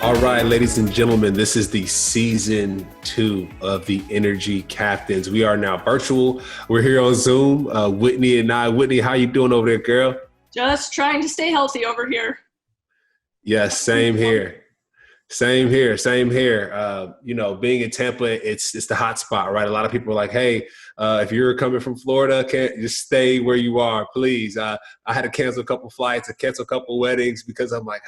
All right, ladies and gentlemen, this is the season 2 of the Energy Captains. We are now virtual. We're here on Zoom. Whitney and I. Whitney, how you doing over there, girl? Just trying to stay healthy over here. Yes, same here. Same here. Same here. Being in Tampa, it's the hot spot, right? A lot of people are like, hey, if you're coming from Florida, can't just stay where you are, please. I had to cancel a couple flights, I cancel a couple weddings because I'm like,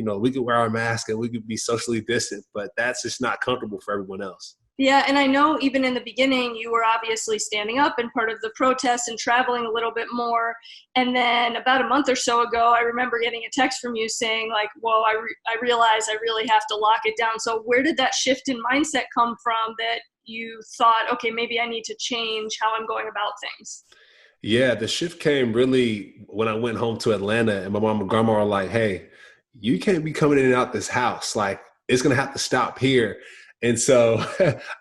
we could wear our mask and we could be socially distant, but that's just not comfortable for everyone else. Yeah, and I know even in the beginning, you were obviously standing up and part of the protest and traveling a little bit more. And then about a month or so ago, I remember getting a text from you saying like, whoa, I realize I really have to lock it down. So where did that shift in mindset come from that you thought, okay, maybe I need to change how I'm going about things? Yeah, the shift came really when I went home to Atlanta and my mom and grandma were like, hey, you can't be coming in and out this house. Like, it's going to have to stop here. And so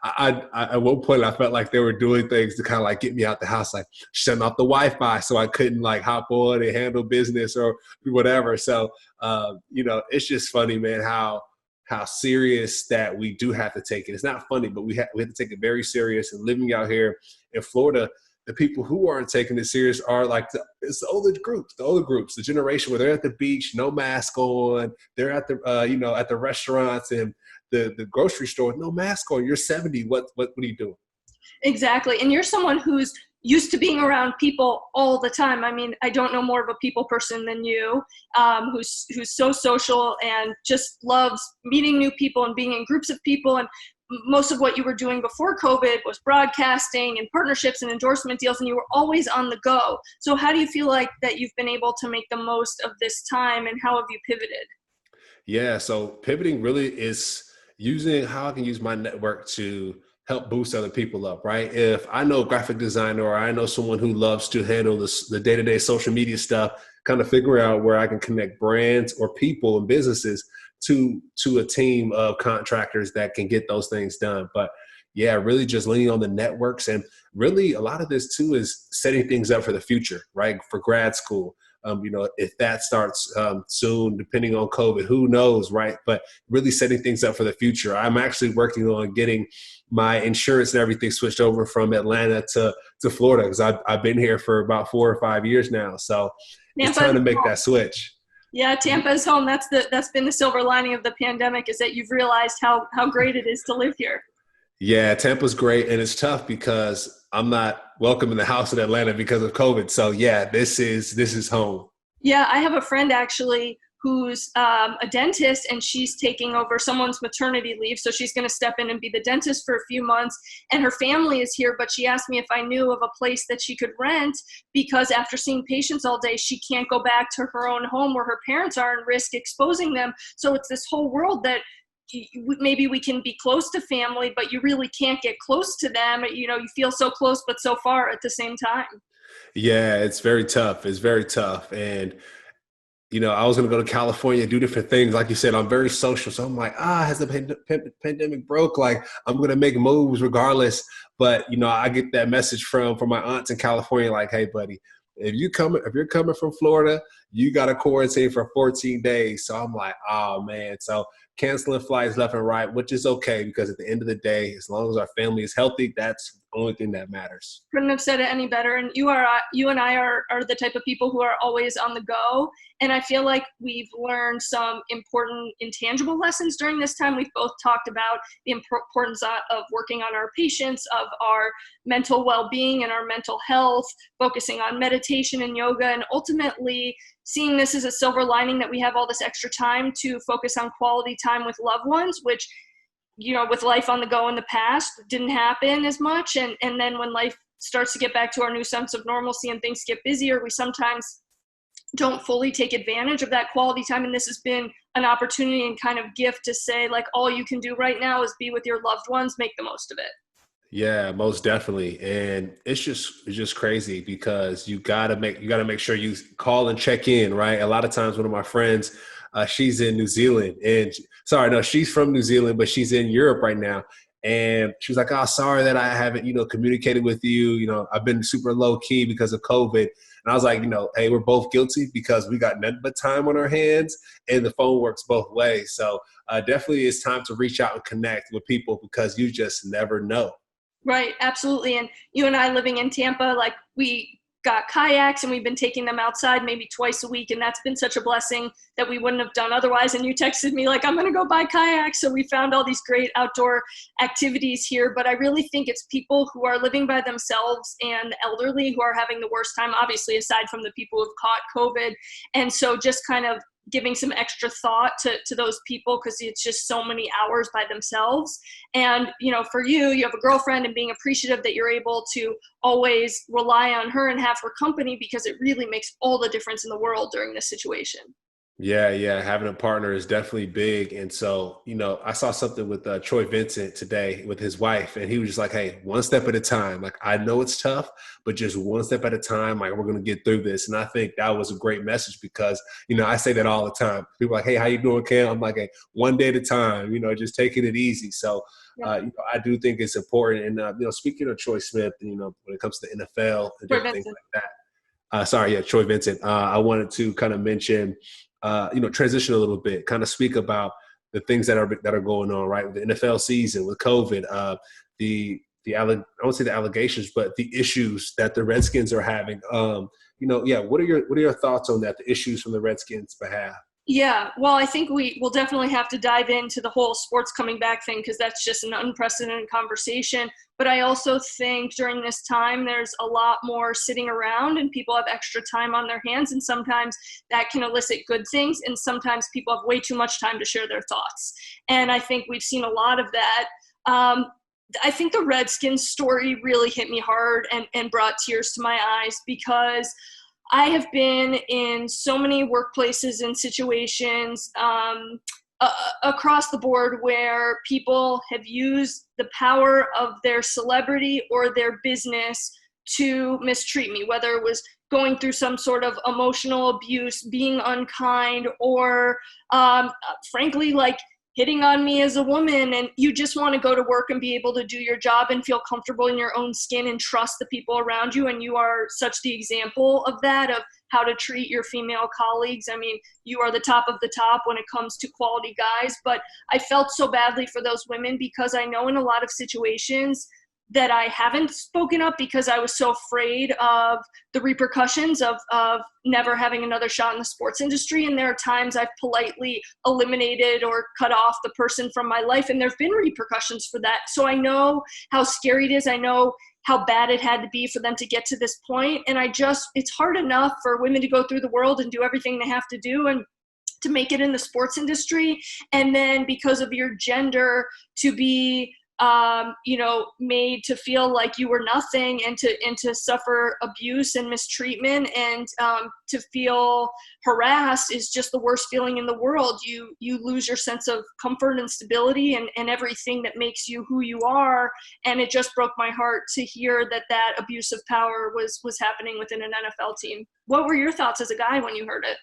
I at one point, I felt like they were doing things to kind of like get me out the house, like shutting off the Wi-Fi so I couldn't like hop on and handle business or whatever. So, it's just funny, man, how serious that we do have to take it. It's not funny, but we have to take it very serious. And living out here in Florida, the people who aren't taking it serious are like it's the older groups, the generation where they're at the beach, no mask on, they're at the at the restaurants and the grocery store, no mask on. You're 70. What are you doing? Exactly. And you're someone who's used to being around people all the time. I mean, I don't know more of a people person than you, who's so social and just loves meeting new people and being in groups of people. And most of what you were doing before COVID was broadcasting and partnerships and endorsement deals, and you were always on the go. So how do you feel like that you've been able to make the most of this time, and how have you pivoted? Yeah, so pivoting really is using how I can use my network to help boost other people up, right? If I know a graphic designer or I know someone who loves to handle the day-to-day social media stuff, kind of figure out where I can connect brands or people and businesses to a team of contractors that can get those things done. But yeah, really just leaning on the networks. And really a lot of this too is setting things up for the future, right? For grad school. If that starts soon, depending on COVID, who knows, right? But really setting things up for the future. I'm actually working on getting my insurance and everything switched over from Atlanta to Florida because I've been here for about 4 or 5 years now. So it's time to make that switch. Yeah, Tampa's home. That's been the silver lining of the pandemic, is that you've realized how great it is to live here. Yeah, Tampa's great, and it's tough because I'm not welcome in the house in Atlanta because of COVID. So yeah, this is home. Yeah, I have a friend actually who's a dentist, and she's taking over someone's maternity leave. So she's going to step in and be the dentist for a few months. And her family is here, but she asked me if I knew of a place that she could rent, because after seeing patients all day, she can't go back to her own home where her parents are and risk exposing them. So it's this whole world that maybe we can be close to family, but you really can't get close to them. You feel so close, but so far at the same time. Yeah, it's very tough. It's very tough. And I was going to go to California, do different things. Like you said, I'm very social. So I'm like, has the pandemic broke? Like, I'm going to make moves regardless. But, I get that message from my aunts in California, like, hey, buddy, if you're coming from Florida, you got to quarantine for 14 days. So I'm like, oh, man. So canceling flights left and right, which is okay, because at the end of the day, as long as our family is healthy, that's the only thing that matters. Couldn't have said it any better. And you and I are the type of people who are always on the go. And I feel like we've learned some important intangible lessons during this time. We've both talked about the importance of working on our patients, of our mental well-being and our mental health, focusing on meditation and yoga, and ultimately seeing this as a silver lining that we have all this extra time to focus on quality time with loved ones, which, with life on the go in the past didn't happen as much. And then when life starts to get back to our new sense of normalcy and things get busier, we sometimes don't fully take advantage of that quality time. And this has been an opportunity and kind of gift to say, like, all you can do right now is be with your loved ones, make the most of it. Yeah, most definitely. And it's just crazy because you gotta make sure you call and check in, right? A lot of times one of my friends, she's in New Zealand she's from New Zealand, but she's in Europe right now. And she was like, oh, sorry that I haven't, communicated with you. I've been super low key because of COVID. And And I was like, hey, we're both guilty because we got nothing but time on our hands, and the phone works both ways. So definitely it's time to reach out and connect with people because you just never know. Right, absolutely. And you and I living in Tampa, like we got kayaks and we've been taking them outside maybe twice a week. And that's been such a blessing that we wouldn't have done otherwise. And you texted me like, I'm going to go buy kayaks. So we found all these great outdoor activities here. But I really think it's people who are living by themselves and the elderly who are having the worst time, obviously, aside from the people who've caught COVID. And so just kind of giving some extra thought to those people because it's just so many hours by themselves. And, for you have a girlfriend and being appreciative that you're able to always rely on her and have her company because it really makes all the difference in the world during this situation. Yeah. Having a partner is definitely big. And so, I saw something with Troy Vincent today with his wife, and he was just like, hey, one step at a time. Like, I know it's tough, but just one step at a time. Like, we're going to get through this. And I think that was a great message because, I say that all the time. People are like, hey, how you doing, Cam? I'm like, hey, one day at a time, just taking it easy. So, I do think it's important. And, speaking of Troy Smith, when it comes to the NFL and different things like that. Troy Vincent. I wanted to kind of mention, transition a little bit, kind of speak about the things that are going on, right? With the NFL season, with COVID, I won't say the allegations, but the issues that the Redskins are having. What are your thoughts on that? The issues from the Redskins' behalf? Yeah, well, I think we will definitely have to dive into the whole sports coming back thing because that's just an unprecedented conversation. But I also think during this time, there's a lot more sitting around and people have extra time on their hands. And sometimes that can elicit good things. And sometimes people have way too much time to share their thoughts. And I think we've seen a lot of that. I think the Redskins story really hit me hard and brought tears to my eyes because I have been in so many workplaces and situations across the board where people have used the power of their celebrity or their business to mistreat me, whether it was going through some sort of emotional abuse, being unkind, or frankly, like hitting on me as a woman. And you just want to go to work and be able to do your job and feel comfortable in your own skin and trust the people around you. And you are such the example of that, of how to treat your female colleagues. I mean, you are the top of the top when it comes to quality guys. But I felt so badly for those women because I know in a lot of situations that I haven't spoken up because I was so afraid of the repercussions of never having another shot in the sports industry. And there are times I've politely eliminated or cut off the person from my life, and there have been repercussions for that. So I know how scary it is. I know how bad it had to be for them to get to this point. And it's hard enough for women to go through the world and do everything they have to do and to make it in the sports industry. And then because of your gender to be made to feel like you were nothing and to suffer abuse and mistreatment and to feel harassed is just the worst feeling in the world. You lose your sense of comfort and stability and everything that makes you who you are. And it just broke my heart to hear that abuse of power was happening within an NFL team. What were your thoughts as a guy when you heard it?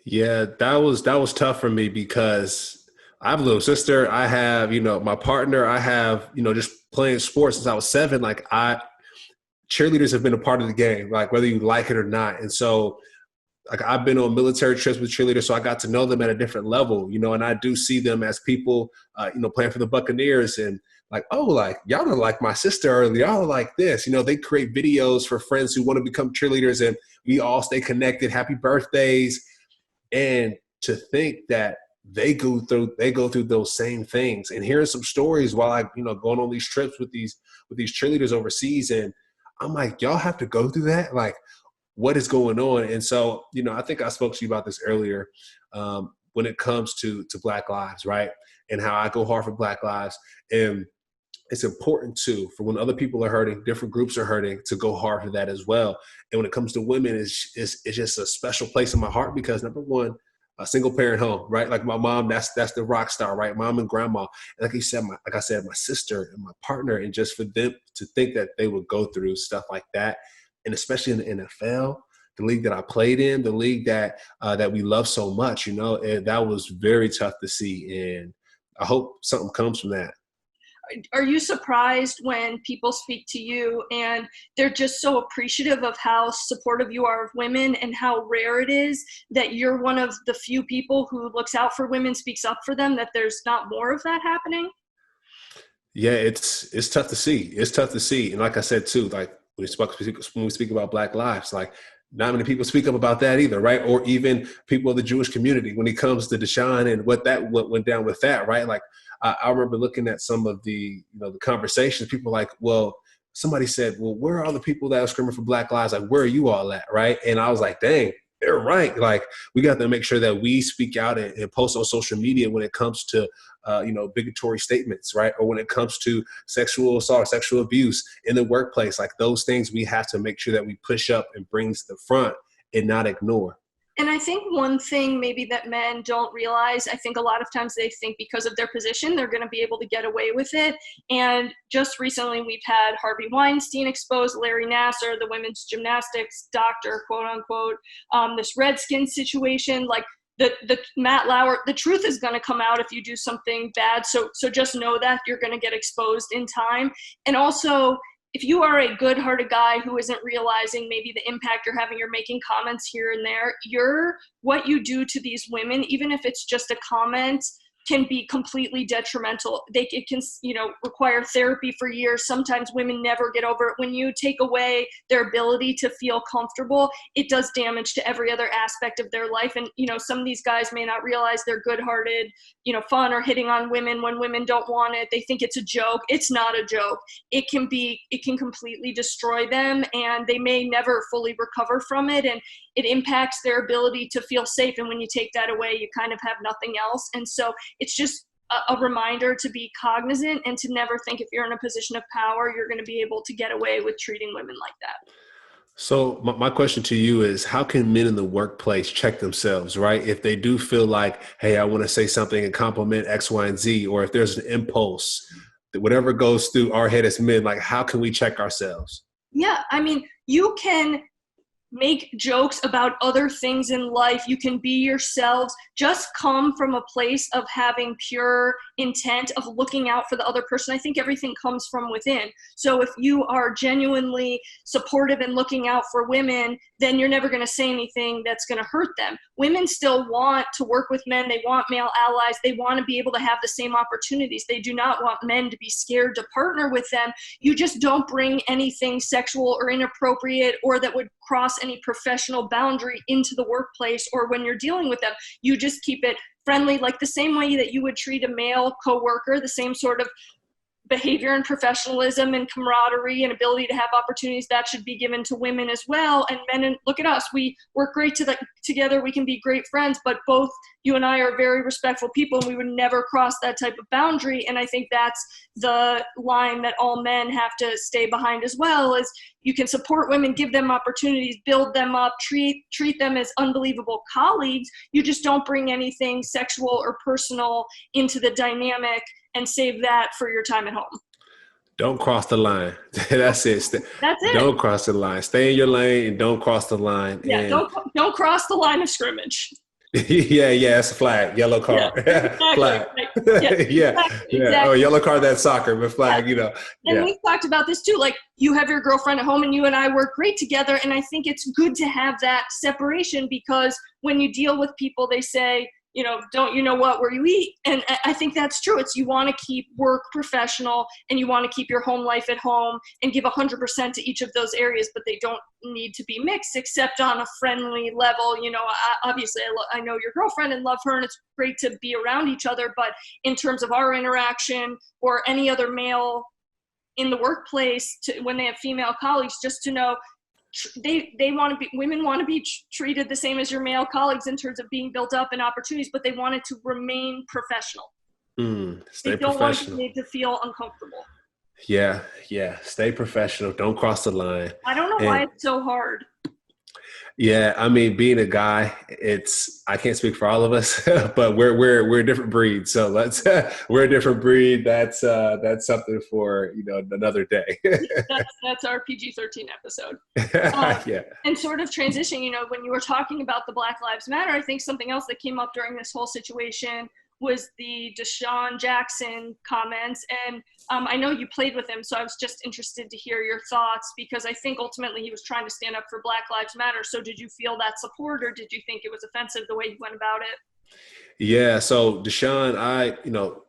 Yeah, that was tough for me because I have a little sister. I have, my partner. I have, just playing sports since I was 7. Like cheerleaders have been a part of the game, like whether you like it or not. And so, like I've been on military trips with cheerleaders, so I got to know them at a different level, and I do see them as people, playing for the Buccaneers and like, oh, like y'all are like my sister, or y'all are like this. They create videos for friends who want to become cheerleaders, and we all stay connected. Happy birthdays, and to think that they go through those same things, and hearing some stories while I, going on these trips with these cheerleaders overseas, and I'm like, y'all have to go through that, like, what is going on? And so, I think I spoke to you about this earlier, when it comes to Black lives, right, and how I go hard for Black lives, and it's important too for when other people are hurting, different groups are hurting, to go hard for that as well. And when it comes to women, it's just a special place in my heart because number one, a single parent home, right? Like my mom, that's the rock star, right? Mom and grandma. And like you said, like I said, my sister and my partner, and just for them to think that they would go through stuff like that. And especially in the NFL, the league that I played in, the league that we love so much, and that was very tough to see. And I hope something comes from that. are you surprised when people speak to you and they're just so appreciative of how supportive you are of women and how rare it is that you're one of the few people who looks out for women, speaks up for them, that there's not more of that happening? Yeah, it's tough to see. It's tough to see. And like I said too, like when we speak about Black lives, like not many people speak up about that either, right? Or even people of the Jewish community when it comes to Deshaun and what went down with that, right? Like I remember looking at some of the conversations. People were like, well, somebody said, well, where are all the people that are screaming for Black lives? Like, where are you all at, right? And I was like, dang, they're right. Like, we got to make sure that we speak out and post on social media when it comes to bigotry statements, right? Or when it comes to sexual assault, sexual abuse in the workplace, like those things we have to make sure that we push up and bring to the front and not ignore. And I think one thing maybe that men don't realize, I think a lot of times they think because of their position, they're going to be able to get away with it. And just recently we've had Harvey Weinstein exposed, Larry Nassar, the women's gymnastics doctor, quote unquote, this Redskins situation, like the Matt Lauer, the truth is going to come out if you do something bad. So just know that you're going to get exposed in time. And also, if you are a good-hearted guy who isn't realizing maybe the impact you're having, you're making comments here and there, what you do to these women, even if it's just a comment, can be completely detrimental. It can, require therapy for years. Sometimes women never get over it. When you take away their ability to feel comfortable, it does damage to every other aspect of their life. And, some of these guys may not realize they're good-hearted, fun or hitting on women when women don't want it. They think it's a joke. It's not a joke. It can completely destroy them, and they may never fully recover from it. And it impacts their ability to feel safe. And when you take that away, you kind of have nothing else. And so it's just a reminder to be cognizant and to never think if you're in a position of power, you're going to be able to get away with treating women like that. So my question to you is, how can men in the workplace check themselves, right? If they do feel like, hey, I want to say something and compliment X, Y, and Z, or if there's an impulse, whatever goes through our head as men, like how can we check ourselves? Yeah, I mean, you can make jokes about other things in life. You can be yourselves. Just come from a place of having pure intent of looking out for the other person. I think everything comes from within. So if you are genuinely supportive and looking out for women, then you're never going to say anything that's going to hurt them. Women still want to work with men. They want male allies. They want to be able to have the same opportunities. They do not want men to be scared to partner with them. You just don't bring anything sexual or inappropriate or that would cross any professional boundary into the workplace or when you're dealing with them. You just keep it friendly, like the same way that you would treat a male coworker, the same sort of behavior and professionalism and camaraderie and ability to have opportunities that should be given to women as well. And men, and look at us, we work great together. We can be great friends, but both you and I are very respectful people, and we would never cross that type of boundary. And I think that's the line that all men have to stay behind as well, is you can support women, give them opportunities, build them up, treat them as unbelievable colleagues. You just don't bring anything sexual or personal into the dynamic and save that for your time at home. Don't cross the line. That's it. That's it. Don't cross the line. Stay in your lane and don't cross the line. Yeah, and don't cross the line of scrimmage. yeah, it's a flag, yellow card, yeah, exactly. flag. Exactly. Oh, yellow card, that's soccer, but flag, And we've talked about this too. Like, you have your girlfriend at home and you and I work great together. And I think it's good to have that separation, because when you deal with people, they say, don't you know what, where you eat? And I think that's true. It's, you want to keep work professional and you want to keep your home life at home and give 100% to each of those areas, but they don't need to be mixed except on a friendly level. Obviously I know your girlfriend and love her, and it's great to be around each other. But in terms of our interaction or any other male in the workplace, when they have female colleagues, just to know, women want to be treated the same as your male colleagues in terms of being built up and opportunities, but they want it to remain professional. Stay they don't professional. want to feel uncomfortable. Yeah. Stay professional. Don't cross the line. I don't know why it's so hard. Yeah, I mean, being a guy, I can't speak for all of us, but we're a different breed. So we're a different breed. That's something for another day. that's our PG-13 episode. Yeah. And sort of transitioning, when you were talking about the Black Lives Matter, I think something else that came up during this whole situation was the Deshaun Jackson comments. And I know you played with him, so I was just interested to hear your thoughts, because I think ultimately he was trying to stand up for Black Lives Matter. So did you feel that support, or did you think it was offensive the way he went about it? Yeah. So Deshaun,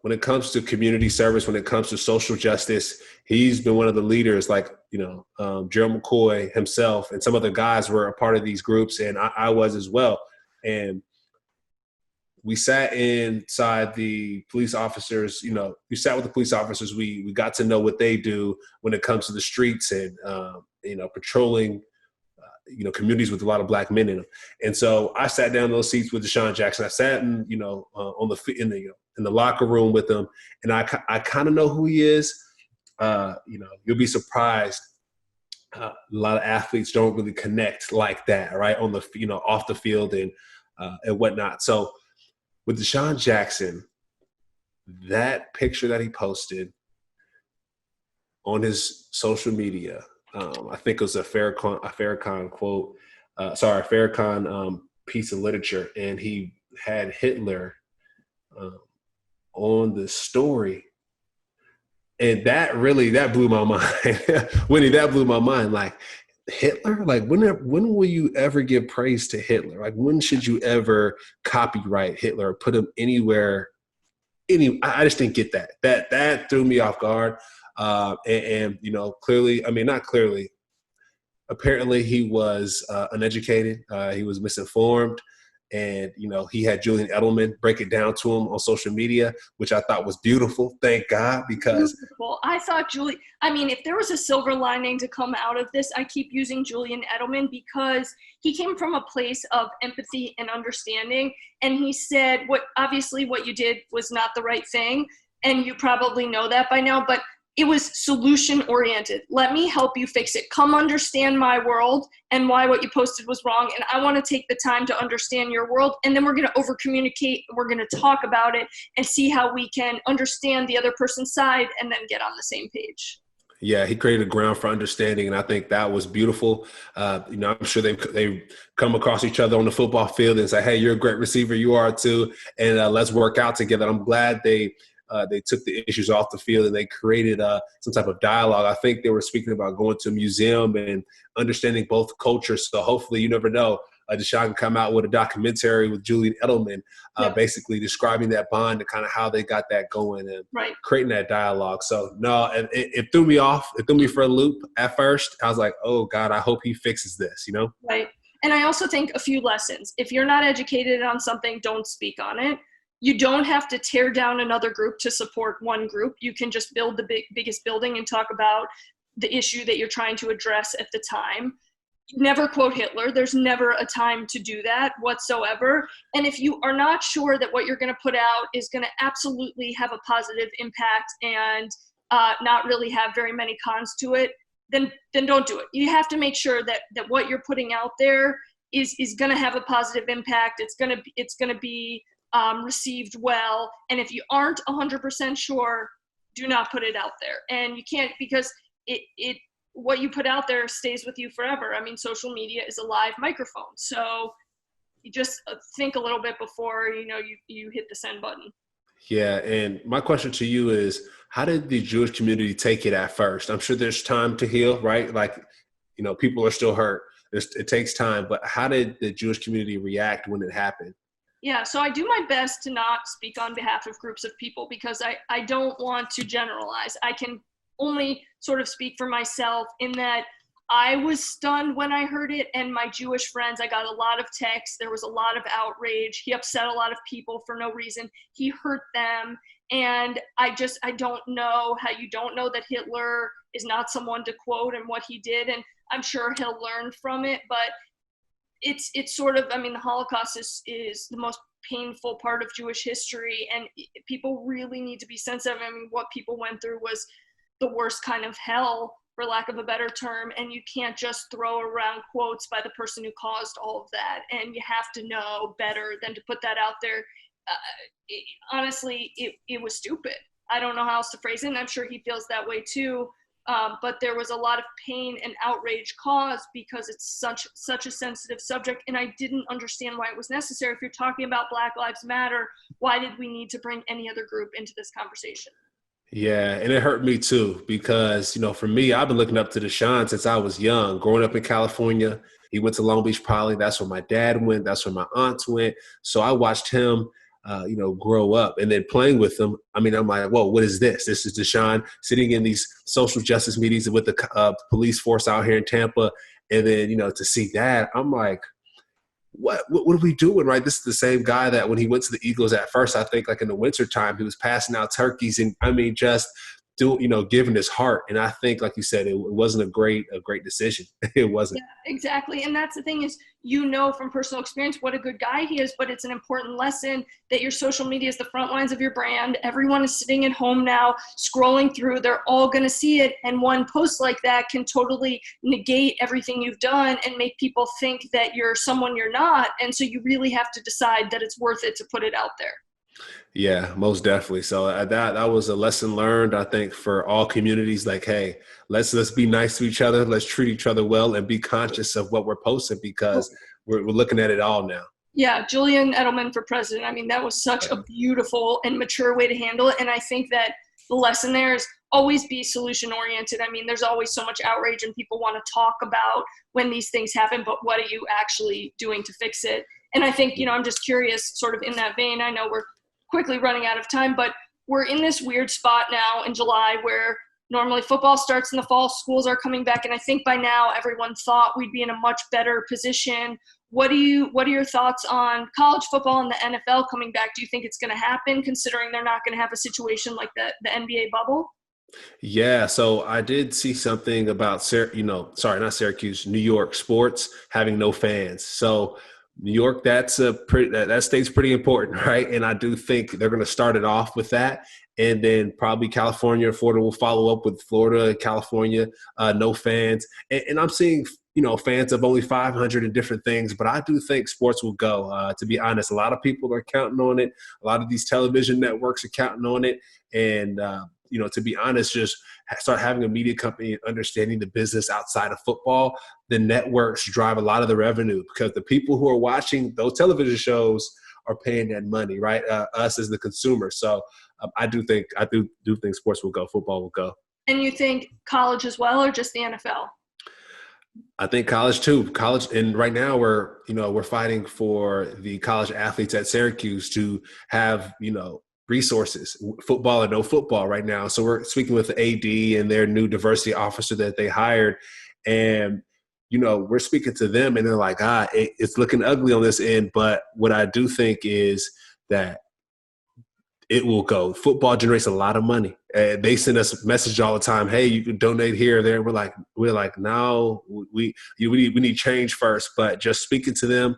when it comes to community service, when it comes to social justice, he's been one of the leaders, like, Gerald McCoy himself and some other guys were a part of these groups, and I was as well. And we sat inside the police officers, we sat with the police officers. We got to know what they do when it comes to the streets and, patrolling, communities with a lot of Black men in them. And so I sat down in those seats with Deshaun Jackson. I sat in the locker room with him, and I kind of know who he is. You'll be surprised. A lot of athletes don't really connect like that, right? On the, off the field and whatnot. So with Deshaun Jackson, that picture that he posted on his social media, I think it was a Farrakhan quote, Farrakhan piece of literature, and he had Hitler on the story. And that blew my mind. Winnie, that blew my mind. Like, Hitler? Like, when will you ever give praise to Hitler? Like, when should you ever copyright Hitler or put him anywhere? I just didn't get that. That threw me off guard. Clearly, I mean, not clearly. Apparently, he was uneducated. He was misinformed. And, he had Julian Edelman break it down to him on social media, which I thought was beautiful. Thank God, because beautiful. I thought if there was a silver lining to come out of this, I keep using Julian Edelman, because he came from a place of empathy and understanding. And he said, what you did was not the right thing. And you probably know that by now, but it was solution oriented. Let me help you fix it. Come understand my world and why what you posted was wrong. And I want to take the time to understand your world. And then we're going to over communicate. We're going to talk about it and see how we can understand the other person's side and then get on the same page. Yeah, he created a ground for understanding, and I think that was beautiful. I'm sure they come across each other on the football field and say, "Hey, you're a great receiver. You are too, and let's work out together." I'm glad they took the issues off the field and they created some type of dialogue. I think they were speaking about going to a museum and understanding both cultures. So hopefully, you never know, Deshaun can come out with a documentary with Julian Edelman, basically describing that bond and kind of how they got that going and creating that dialogue. So no, it threw me off. It threw me for a loop at first. I was like, oh God, I hope he fixes this, Right. And I also think a few lessons. If you're not educated on something, don't speak on it. You don't have to tear down another group to support one group. You can just build the biggest building and talk about the issue that you're trying to address at the time. Never quote Hitler. There's never a time to do that whatsoever. And if you are not sure that what you're going to put out is going to absolutely have a positive impact and not really have very many cons to it, then don't do it. You have to make sure that what you're putting out there is going to have a positive impact. It's going to be received well. And if you aren't 100% sure, do not put it out there. And you can't, because what you put out there stays with you forever. I mean, social media is a live microphone. So you just think a little bit before, you hit the send button. Yeah. And my question to you is, how did the Jewish community take it at first? I'm sure there's time to heal, right? Like, people are still hurt. It takes time, but how did the Jewish community react when it happened? Yeah, so I do my best to not speak on behalf of groups of people, because I don't want to generalize. I can only sort of speak for myself in that I was stunned when I heard it, and my Jewish friends, I got a lot of texts. There was a lot of outrage. He upset a lot of people for no reason. He hurt them. And I don't know how you don't know that Hitler is not someone to quote and what he did. And I'm sure he'll learn from it, but it's sort of, the Holocaust is the most painful part of Jewish history, and people really need to be sensitive. What people went through was the worst kind of hell, for lack of a better term, and you can't just throw around quotes by the person who caused all of that, and you have to know better than to put that out there. Honestly, it was stupid. I don't know how else to phrase it, and I'm sure he feels that way too. but there was a lot of pain and outrage caused because it's such a sensitive subject, and I didn't understand why it was necessary. If you're talking about Black Lives Matter, why did we need to bring any other group into this conversation? Yeah, and it hurt me too because, for me, I've been looking up to Deshaun since I was young. Growing up in California, he went to Long Beach Poly. That's where my dad went. That's where my aunts went. So I watched him, grow up, and then playing with him. I mean, I'm like, whoa, what is this? This is Deshaun sitting in these social justice meetings with the police force out here in Tampa. And then, to see that, I'm like, what are we doing, right? This is the same guy that when he went to the Eagles at first, I think like in the winter time, he was passing out turkeys and just giving his heart. And I think, like you said, it wasn't a great decision. It wasn't. Yeah, exactly. And that's the thing is, from personal experience what a good guy he is, but it's an important lesson that your social media is the front lines of your brand. Everyone is sitting at home now, scrolling through. They're all going to see it. And one post like that can totally negate everything you've done and make people think that you're someone you're not. And so you really have to decide that it's worth it to put it out there. Yeah, most definitely. So that was a lesson learned, I think, for all communities. Like, hey, let's be nice to each other. Let's treat each other well and be conscious of what we're posting because we're looking at it all now. Yeah, Julian Edelman for president. I mean, that was such a beautiful and mature way to handle it. And I think that the lesson there is always be solution oriented. I mean, there's always so much outrage and people want to talk about when these things happen, but what are you actually doing to fix it? And I think, I'm just curious, sort of in that vein, I know we're quickly running out of time, but we're in this weird spot now in July where normally football starts in the fall, schools are coming back, and I think by now everyone thought we'd be in a much better position. What are your thoughts on college football and the NFL coming back? Do you think it's going to happen, considering they're not going to have a situation like the NBA bubble? Yeah, so I did see something about not Syracuse, New York sports having no fans. So New York, that state's pretty important, right? And I do think they're going to start it off with that, and then probably California and Florida will follow up with Florida and California, no fans. And I'm seeing fans of only 500 and different things, but I do think sports will go. To be honest, a lot of people are counting on it. A lot of these television networks are counting on it, and to be honest, just start having a media company and understanding the business outside of football. The networks drive a lot of the revenue because the people who are watching those television shows are paying that money, right? Us as the consumer. So I do think sports will go, football will go. And you think college as well, or just the NFL? I think college too. College, and right now we're fighting for the college athletes at Syracuse to have resources, football or no football right now. So we're speaking with the AD and their new diversity officer that they hired, and we're speaking to them, and they're like, it's looking ugly on this end. But what I do think is that it will go. Football generates a lot of money. They send us messages all the time. Hey, you can donate here or there. We're like, no, we need change first. But just speaking to them,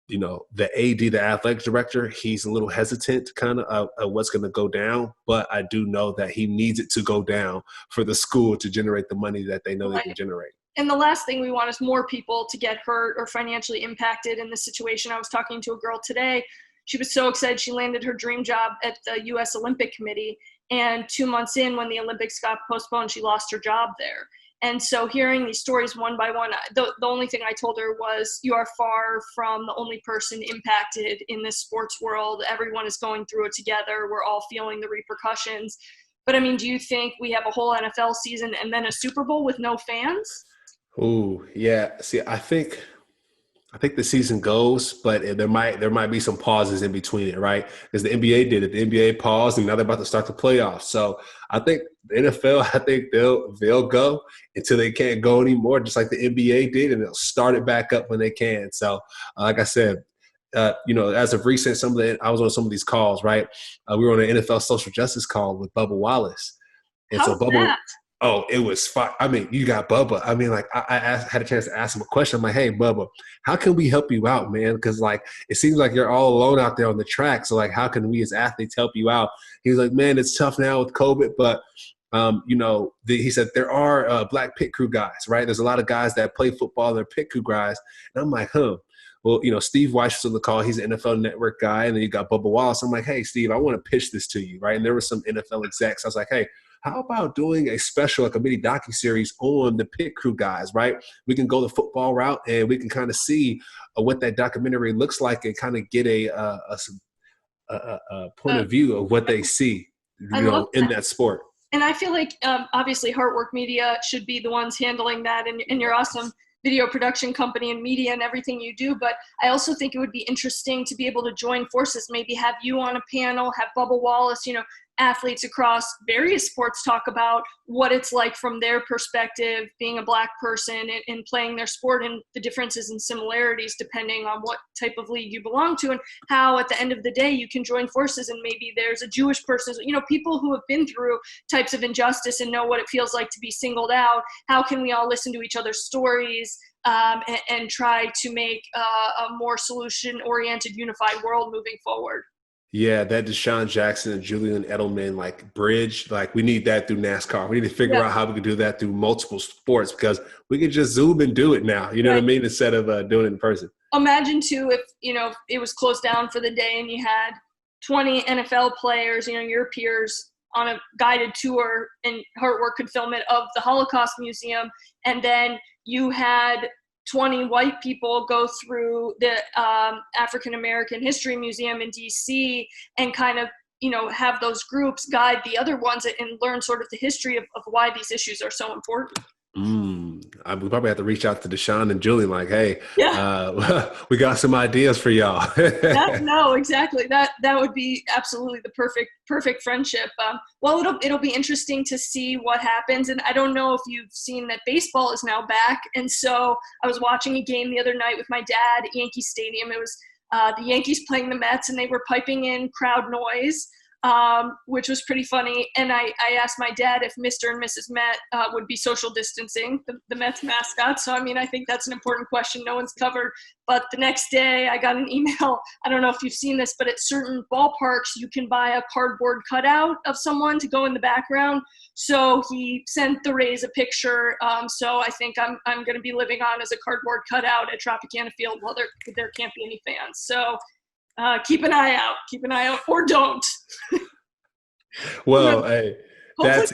the AD, the athletic director, he's a little hesitant kind of what's going to go down. But I do know that he needs it to go down for the school to generate the money that they know they can generate. And the last thing we want is more people to get hurt or financially impacted in this situation. I was talking to a girl today. She was so excited. She landed her dream job at the U.S. Olympic Committee. And 2 months in, when the Olympics got postponed, she lost her job there. And so hearing these stories one by one, the only thing I told her was, you are far from the only person impacted in this sports world. Everyone is going through it together. We're all feeling the repercussions. But I mean, do you think we have a whole NFL season and then a Super Bowl with no fans? Oh, yeah. See, I think the season goes, but there might be some pauses in between it, right? Because the NBA did it. The NBA paused, and now they're about to start the playoffs. So I think the NFL, I think they'll go until they can't go anymore, just like the NBA did, and they'll start it back up when they can. So, like I said, as of recent, I was on some of these calls, right? We were on an NFL social justice call with Bubba Wallace, and How's Bubba. that? Oh, it was fun. I mean, you got Bubba. I mean, like had a chance to ask him a question. I'm like, hey, Bubba, how can we help you out, man? Because it seems like you're all alone out there on the track. So how can we as athletes help you out? He was like, man, it's tough now with COVID, but he said there are black pit crew guys, right? There's a lot of guys that play football. They're pit crew guys, and I'm like, Well, Steve Weiss was on the call. He's an NFL Network guy, and then you got Bubba Wallace. I'm like, hey, Steve, I want to pitch this to you, right? And there were some NFL execs. I was like, hey, how about doing a special, like a mini docuseries on the pit crew guys, right? We can go the football route and we can kind of see what that documentary looks like and kind of get a point of view of what they see, I love in that sport. And I feel like obviously Heartwork Media should be the ones handling that, and your awesome video production company and media and everything you do. But I also think it would be interesting to be able to join forces, maybe have you on a panel, have Bubba Wallace, athletes across various sports talk about what it's like from their perspective, being a Black person and playing their sport, and the differences and similarities depending on what type of league you belong to, and how at the end of the day you can join forces, and maybe there's a Jewish person, people who have been through types of injustice and know what it feels like to be singled out. How can we all listen to each other's stories and try to make a more solution-oriented, unified world moving forward? Yeah, that Deshaun Jackson and Julian Edelman bridge, we need that through NASCAR. We need to figure out how we can do that through multiple sports, because we can just Zoom and do it now. You know what I mean? Instead of doing it in person. Imagine too if it was closed down for the day and you had 20 NFL players, your peers, on a guided tour, and Heartwork could film it, of the Holocaust Museum, and then you had 20 white people go through the African American History Museum in DC and kind of, have those groups guide the other ones and learn sort of the history of why these issues are so important. We probably have to reach out to Deshaun and Julian, hey, we got some ideas for y'all. No, exactly. That would be absolutely the perfect friendship. Well, it'll be interesting to see what happens. And I don't know if you've seen that baseball is now back. And so I was watching a game the other night with my dad at Yankee Stadium. It was the Yankees playing the Mets, and they were piping in crowd noise, which was pretty funny. And I asked my dad if Mr. and Mrs. Met would be social distancing, the Mets mascot. So, I think that's an important question no one's covered. But the next day I got an email. I don't know if you've seen this, but at certain ballparks, you can buy a cardboard cutout of someone to go in the background. So he sent the Rays a picture. So I think I'm going to be living on as a cardboard cutout at Tropicana Field while there can't be any fans. So keep an eye out, or don't. Well, hey, that's,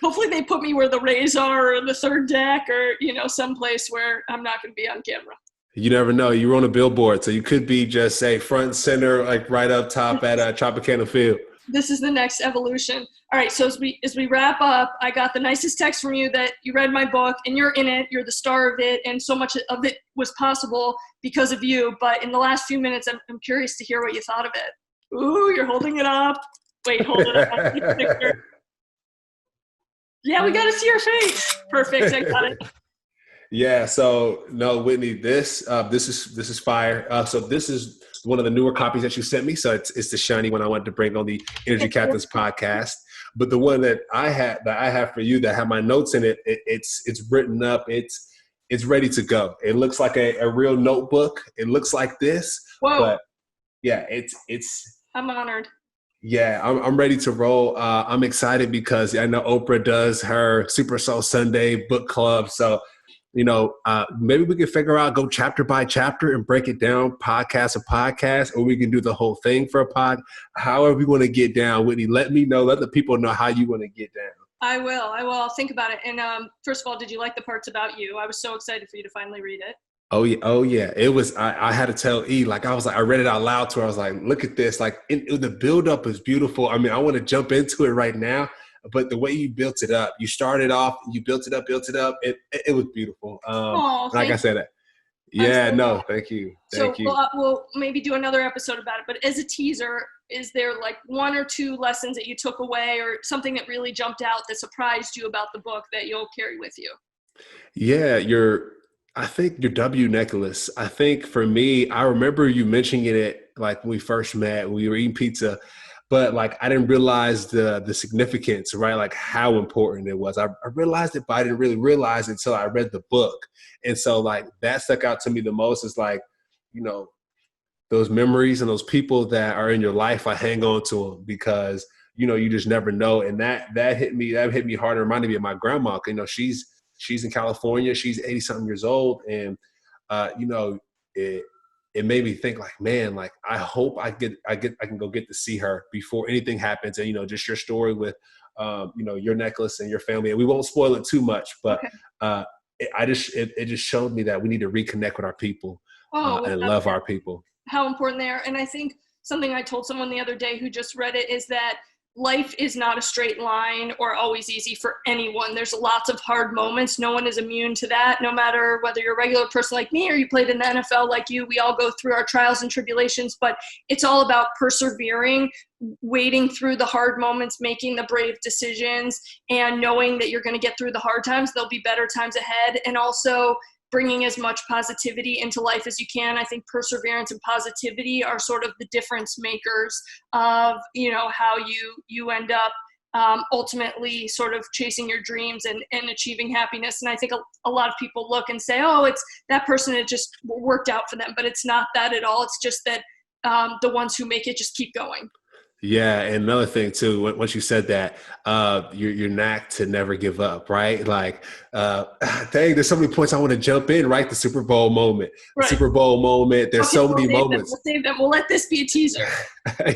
hopefully they put me where the Rays are, or the third deck, or, someplace where I'm not going to be on camera. You never know. You're on a billboard, so you could be just, say, front and center, right up top at Tropicana Field. This is the next evolution. All right, so as we wrap up, I got the nicest text from you that you read my book and you're in it, you're the star of it, and so much of it was possible because of you. But in the last few minutes, I'm curious to hear what you thought of it. Ooh, you're holding it up. Wait, hold it up. I'll take a picture. Yeah, we got to see your face. Perfect, I got it. Yeah, so no, Whitney, this is fire. So this is one of the newer copies that you sent me. So it's the shiny one I wanted to bring on the Energy Captains podcast. But the one that I have for you that have my notes in it, it's written up. It's ready to go. It looks like a real notebook. It looks like this. Whoa. But yeah, it's. I'm honored. Yeah, I'm ready to roll. I'm excited because I know Oprah does her Super Soul Sunday book club. So, maybe we can figure out, go chapter by chapter and break it down, podcast to podcast, or we can do the whole thing for a pod. However we want to get down, Whitney, let me know. Let the people know how you want to get down. I will. I'll think about it. And first of all, did you like the parts about you? I was so excited for you to finally read it. Oh yeah. It was. I had to tell E, I read it out loud to her. I was like, look at this. The build up is beautiful. I want to jump into it right now. But the way you built it up, you started off, you built it up. It was beautiful. I said, thank you. Thank you. We'll maybe do another episode about it. But as a teaser, is there one or two lessons that you took away, or something that really jumped out that surprised you about the book that you'll carry with you? Yeah, I think your W necklace. I think for me, I remember you mentioning it when we first met, we were eating pizza. But I didn't realize the significance, right? How important it was. I realized it, but I didn't really realize it until I read the book. And so that stuck out to me the most is those memories and those people that are in your life, I hang on to them because, you just never know. And that hit me hard. It reminded me of my grandma. She's in California. She's 80 something years old. And, it made me think I hope I can go get to see her before anything happens. And, just your story with your necklace and your family. And we won't spoil it too much, but Okay. it just showed me that we need to reconnect with our people and Without love doubt. our people. How important they are. And I think something I told someone the other day who just read it is that life is not a straight line or always easy for anyone. There's lots of hard moments. No one is immune to that. No matter whether you're a regular person like me or you played in the NFL like you, we all go through our trials and tribulations, but it's all about persevering, wading through the hard moments, making the brave decisions, and knowing that you're going to get through the hard times. There'll be better times ahead. And also bringing as much positivity into life as you can. I think perseverance and positivity are sort of the difference makers of, how you end up ultimately sort of chasing your dreams and achieving happiness. And I think a lot of people look and say, oh, it's that person, it just worked out for them, but it's not that at all. It's just that the ones who make it just keep going. Yeah, and another thing too, once you said that, your knack to never give up, right? Like, dang, there's so many points I want to jump in, right? The Super Bowl moment, Right. Super Bowl moment. There's Okay, so many moments. We'll save them. We'll let this be a teaser.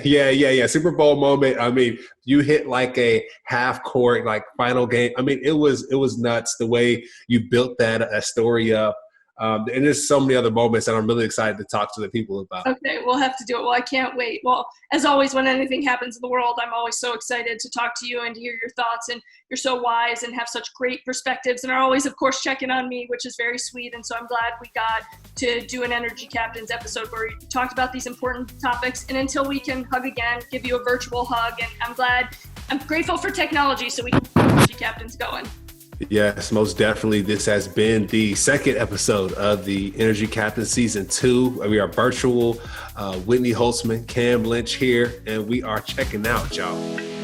Yeah. Super Bowl moment. I mean, you hit like a half court, like final game. I mean, it was nuts the way you built that story up. And there's so many other moments that I'm really excited to talk to the people about. Okay, we'll have to do it. Well, I can't wait. Well, as always, when anything happens in the world, I'm always so excited to talk to you and to hear your thoughts. And you're so wise and have such great perspectives and are always, of course, checking on me, which is very sweet. And so I'm glad we got to do an Energy Captains episode where we talked about these important topics. And until we can hug again, give you a virtual hug. And I'm grateful for technology so we can keep Energy Captains going. Yes, most definitely. This has been the second episode of the Energy Captain Season 2. We are virtual. Whitney Holtzman, Cam Lynch here, and we are checking out, y'all.